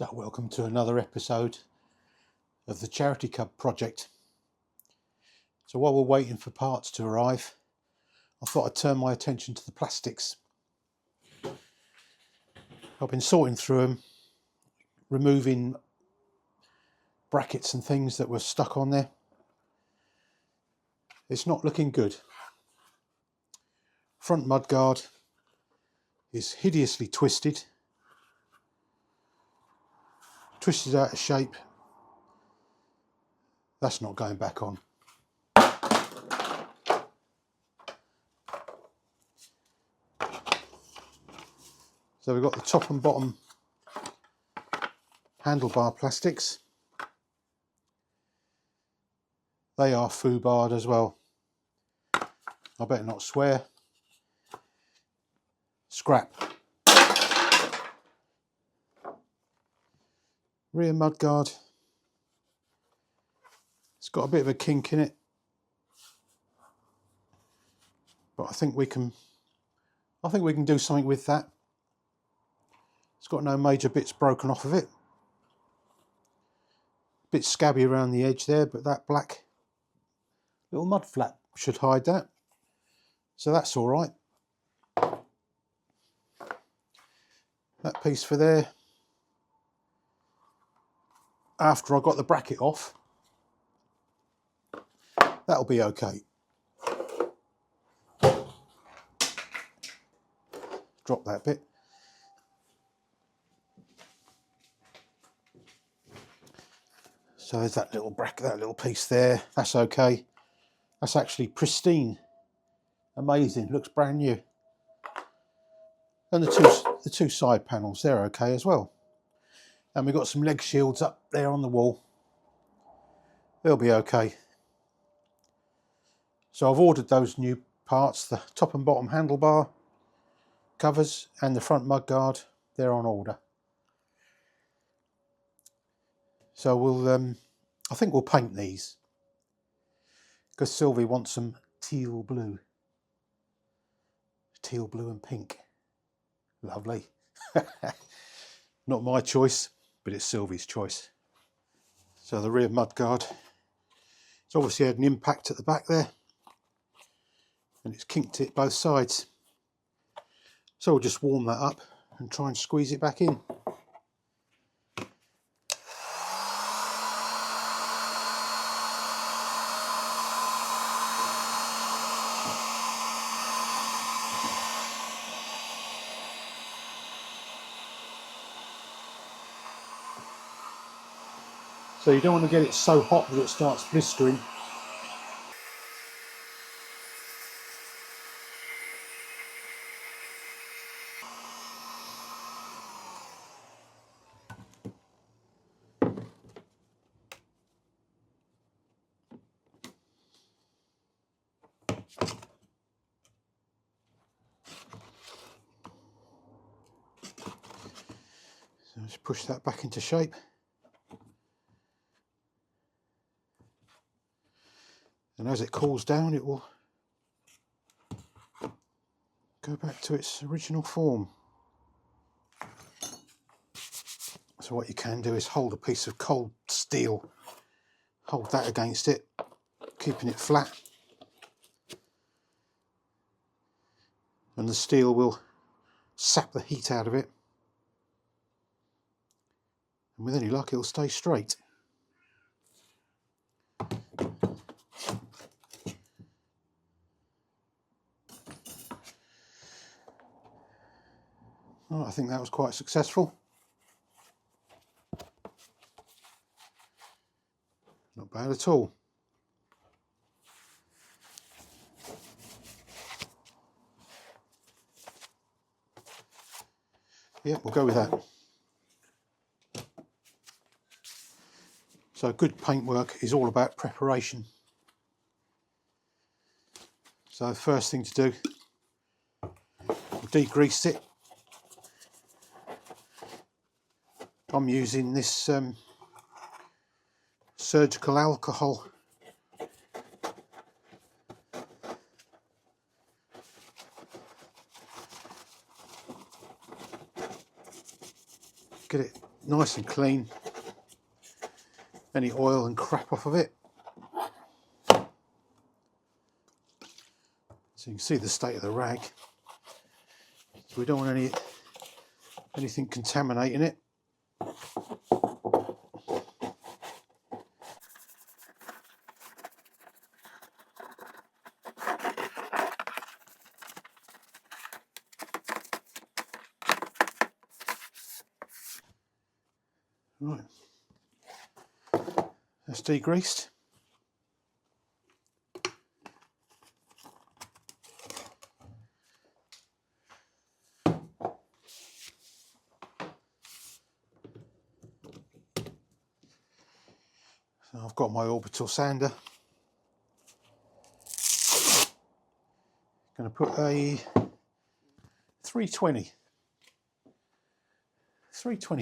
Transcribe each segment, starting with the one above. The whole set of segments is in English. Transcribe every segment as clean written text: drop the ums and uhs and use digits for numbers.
So welcome to another episode of the Charity Cub project. So while we're waiting for parts to arrive, I thought I'd turn my attention to the plastics. I've been sorting through them, removing brackets and things that were stuck on there. It's not looking good. Front mudguard is hideously twisted out of shape. That's not going back on. So we've got the top and bottom handlebar plastics. They are foobarred as well. I better not swear. Scrap. Rear mudguard. It's got a bit of a kink in it, but I think we can do something with that. It's got no major bits broken off of it. Bit scabby around the edge there, but that black little mud flap should hide that. So that's all right. That piece for there. After I got the bracket off, that'll be okay. Drop that bit. So there's that little bracket, that little piece there. That's okay. That's actually pristine. Amazing. Looks brand new. And the two side panels, they're okay as well. And we've got some leg shields up there on the wall. They'll be okay. So I've ordered those new parts, the top and bottom handlebar covers and the front mudguard. They're on order. So I think we'll paint these because Sylvie wants some teal blue and pink. Lovely. Not my choice, but it's Sylvie's choice. So the rear mudguard, it's obviously had an impact at the back there and it's kinked it both sides. So we'll just warm that up and try and squeeze it back in. So you don't want to get it so hot that it starts blistering. So just push that back into shape. And as it cools down, it will go back to its original form. So what you can do is hold a piece of cold steel, hold that against it, keeping it flat. And the steel will sap the heat out of it. And with any luck, it'll stay straight. Well, I think that was quite successful. Not bad at all. Yeah, we'll go with that. So good paintwork is all about preparation. So the first thing to do, degrease it. I'm using this surgical alcohol. Get it nice and clean. Any oil and crap off of it. So you can see the state of the rag. So we don't want anything contaminating it. Right, that's degreased. So I've got my orbital sander. Going to put a 320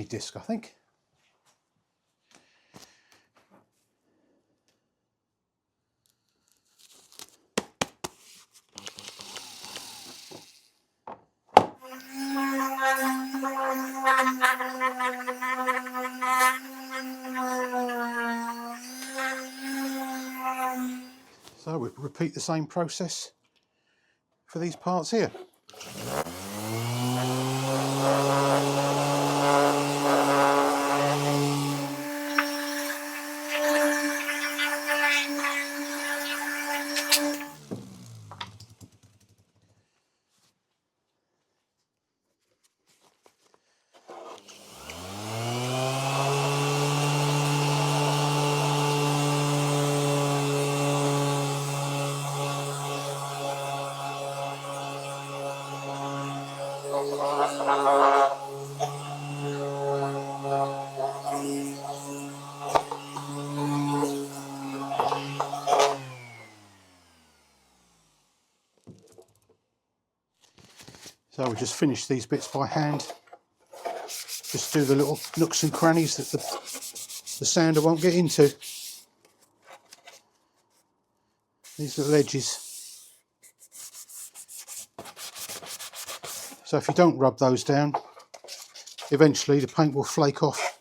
disc, I think. So we repeat the same process for these parts here. So we'll just finish these bits by hand. Just do the little nooks and crannies that the sander won't get into. These little edges. So if you don't rub those down, eventually the paint will flake off.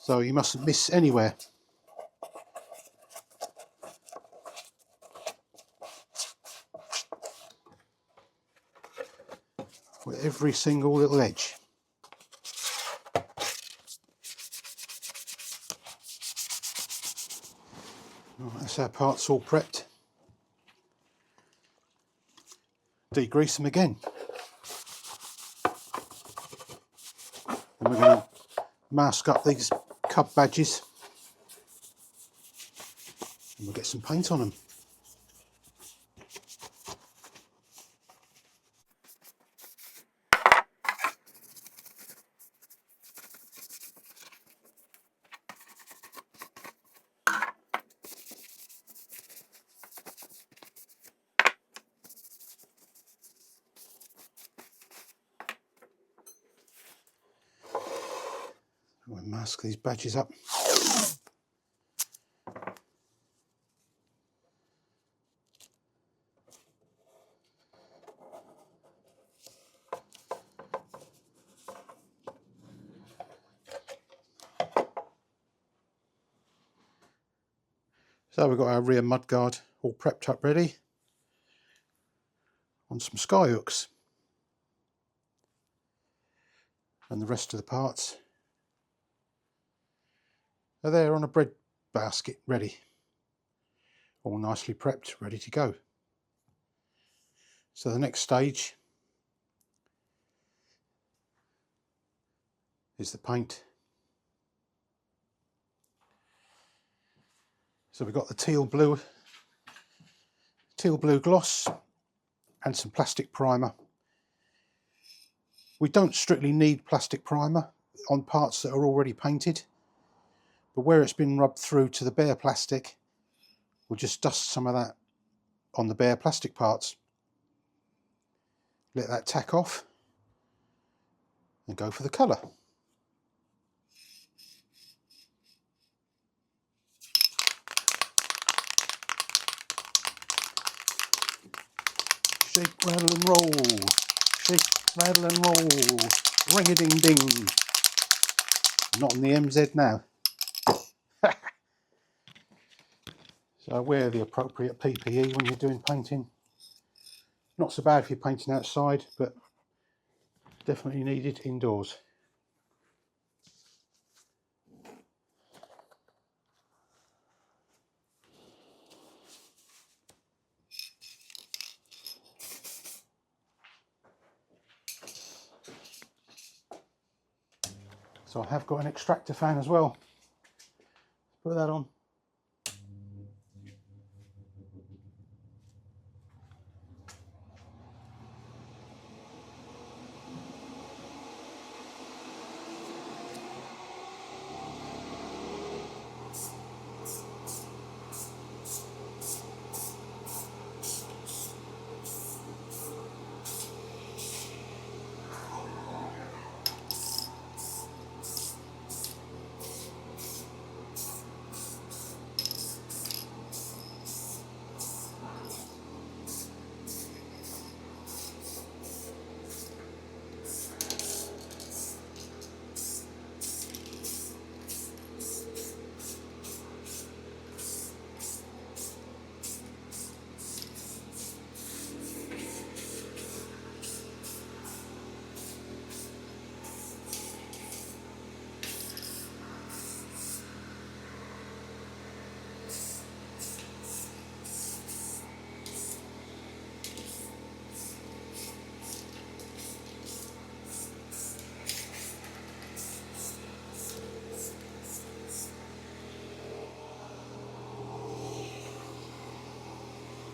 So you mustn't miss anywhere. With every single little edge. Right, that's our parts all prepped. Degrease them again. And we're going to mask up these cub badges. And we'll get some paint on them. We'll mask these badges up. So we've got our rear mudguard all prepped up ready on some sky hooks. And the rest of the parts are there on a bread basket ready. All nicely prepped, ready to go. So the next stage is the paint. So we've got the teal blue gloss and some plastic primer. We don't strictly need plastic primer on parts that are already painted, but where it's been rubbed through to the bare plastic, we'll just dust some of that on the bare plastic parts. Let that tack off and go for the colour. Shake, rattle and roll. Shake, rattle and roll. Ring-a-ding-ding. Not on the MZ now. So wear the appropriate PPE when you're doing painting. Not so bad if you're painting outside, but definitely needed indoors. So I have got an extractor fan as well. Put that on.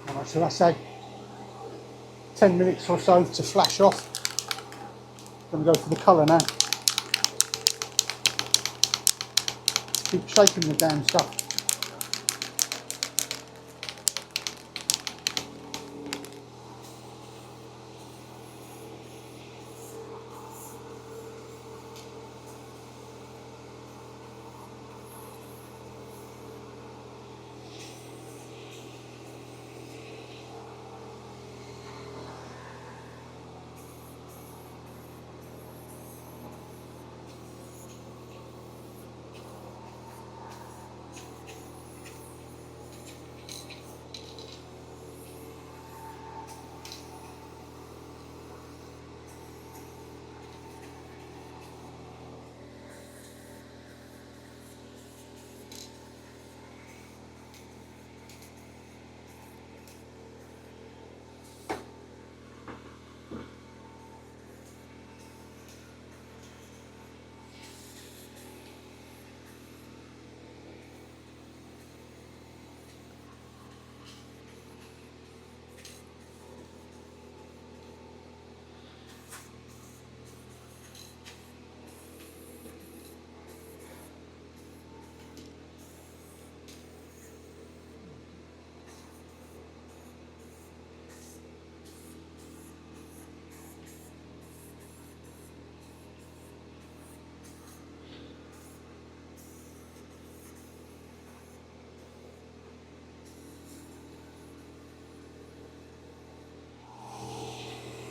Alright, so that's had 10 minutes or so to flash off. I'm going to go for the colour now. Keep shaking the damn stuff.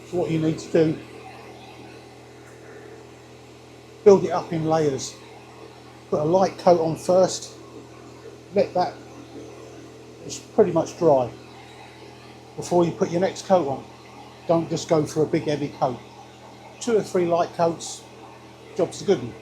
So what you need to do, build it up in layers. Put a light coat on first, let that, it's pretty much dry before you put your next coat on. Don't just go for a big heavy coat. 2 or 3 light coats, job's a good one.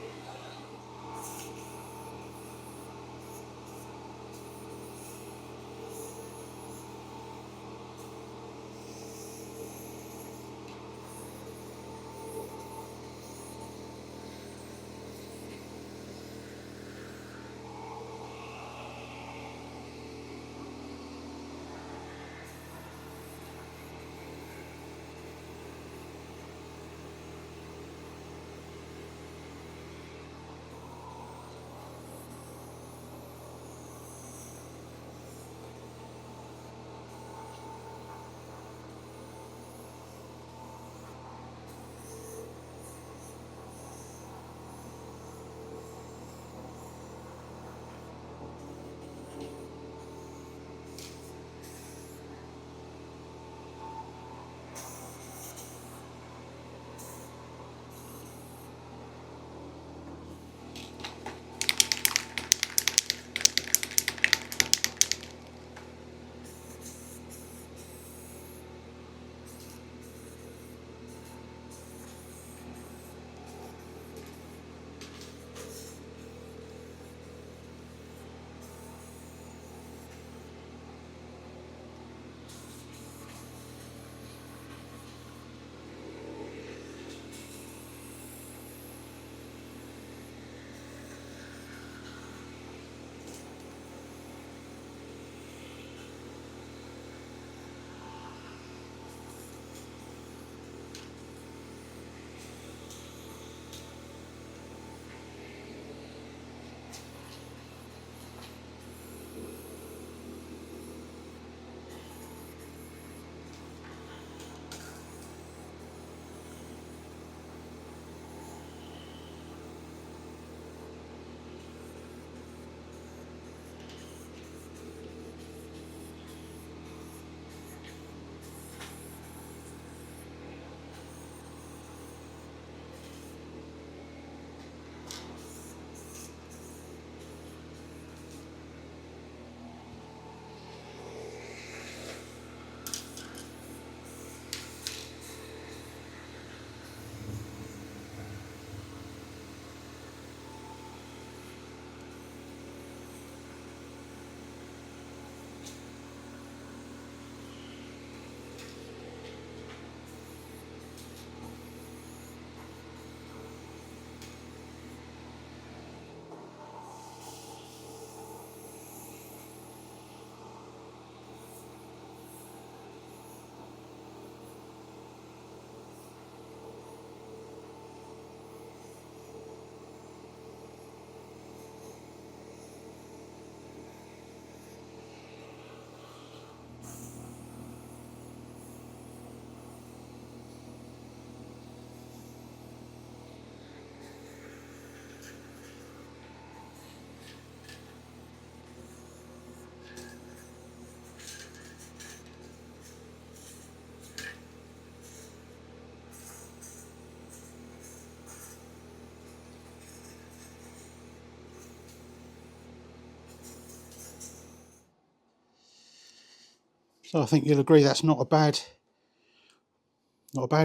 So I think you'll agree that's not a bad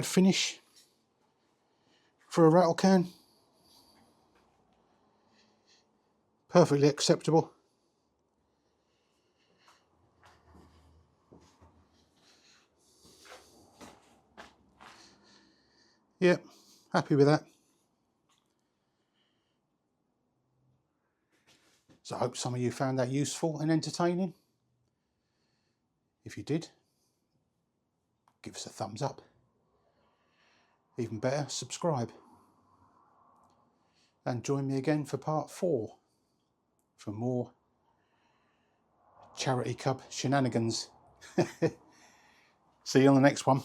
finish for a rattle can. Perfectly acceptable. Yep, happy with that. So I hope some of you found that useful and entertaining. If you did, give us a thumbs up. Even better, subscribe. And join me again for part 4 for more Charity Cub shenanigans. See you on the next one.